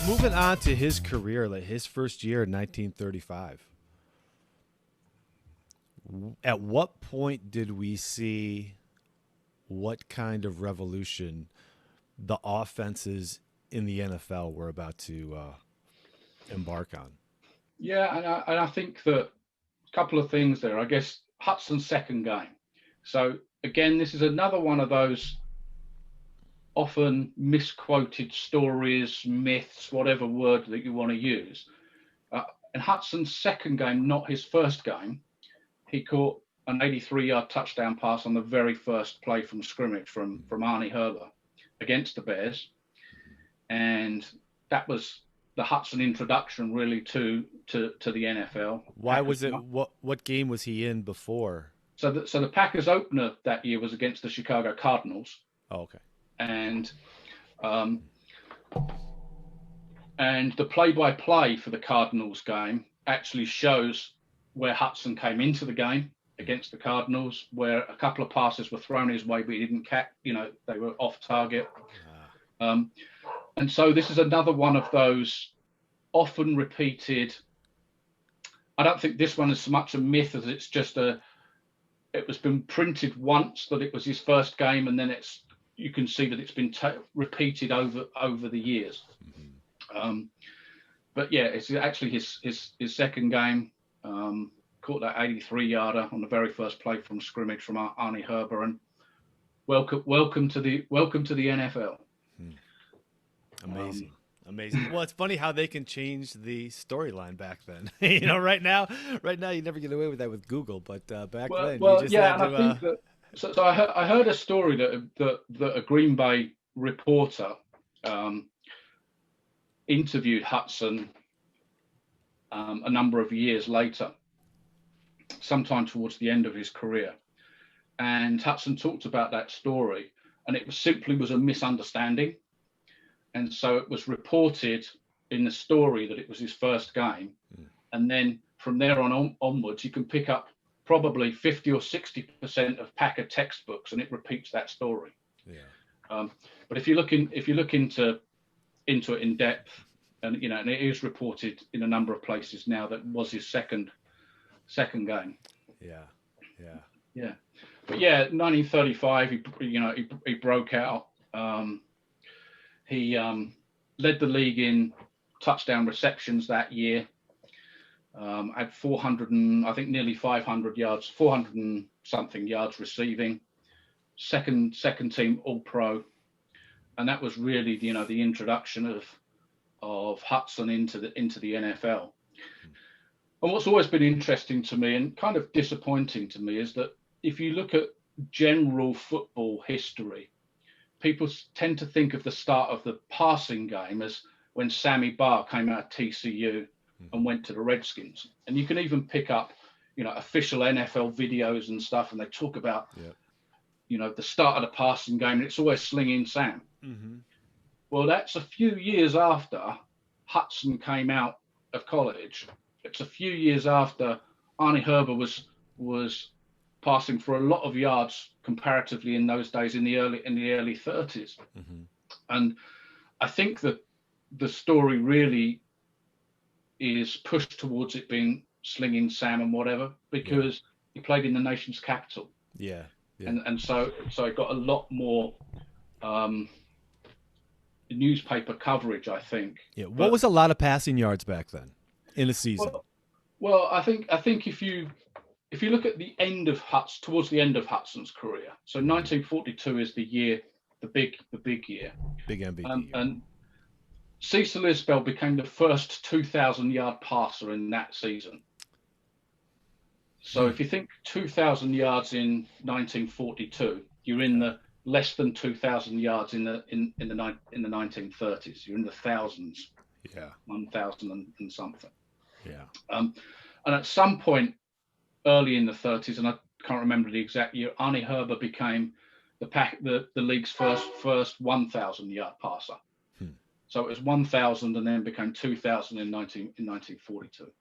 moving on to his career, like his first year in 1935. At what point did we see what kind of revolution the offenses in the NFL were about to embark on? Yeah, and I think that a couple of things there. I guess Hutson's second game. So again, this is another one of those often misquoted stories, myths, whatever word that you want to use. In Hutson's second game, not his first game, he caught an 83-yard touchdown pass on the very first play from scrimmage from Arnie Herber against the Bears, and that was the Hutson introduction really to the NFL. Why was it? What game was he in before? So the Packers opener that year was against the Chicago Cardinals. Oh, okay. And the play-by-play for the Cardinals game actually shows where Hutson came into the game against the Cardinals, where a couple of passes were thrown his way, but he didn't catch. They were off target. And so this is another one of those often repeated. I don't think this one is so much a myth as it's just it was been printed once that it was his first game, and then you can see that it's been repeated over the years. Mm-hmm. But yeah, it's actually his second game. Caught that 83-yarder on the very first play from scrimmage from Arnie Herber, and welcome to the NFL. Amazing. Amazing. Well, it's funny how they can change the storyline back then. Right now you never get away with that with Google, but back then you just had to. And I think that. So I heard a story that a Green Bay reporter interviewed Hutson a number of years later, sometime towards the end of his career, and Hutson talked about that story, and it was a misunderstanding. And so it was reported in the story that it was his first game. And then from there onwards, you can pick up probably 50 or 60% of Packer textbooks, and it repeats that story. Yeah. But if you look into it in depth, and and it is reported in a number of places now that was his second game. Yeah. But yeah, 1935, he broke out. He led the league in touchdown receptions that year. Had 400 and I think nearly 500 yards, 400 and something yards receiving. Second team All Pro, and that was really the introduction of Hutson into the NFL. And what's always been interesting to me and kind of disappointing to me is that if you look at general football history, people tend to think of the start of the passing game as when Sammy Barr came out of TCU and went to the Redskins. And you can even pick up, official NFL videos and stuff, and they talk about, the start of the passing game, and it's always Slinging Sam. Mm-hmm. Well, that's a few years after Hutson came out of college. It's a few years after Arnie Herber was passing for a lot of yards comparatively in those days in the early 30s. Mm-hmm. And I think that the story really is pushed towards it being Slinging Sam and whatever, because he played in the nation's capital. Yeah. And so it got a lot more newspaper coverage, I think. Yeah. What was a lot of passing yards back then in a season? Well, I think if you look at the end of towards the end of Hutson's career, so 1942 is the year, the big year, big MVP year. And Cecil Isbell became the first 2,000-yard passer in that season. So if you think 2,000 yards in 1942, you're in the less than 2,000 yards in the 1930s. You're in the thousands. Yeah. 1,000 and something. Yeah. And at some point early in the 30s, and I can't remember the exact year, Arnie Herber became the league's first 1,000-yard passer. So it was 1,000 and then became 2,000 in 1942.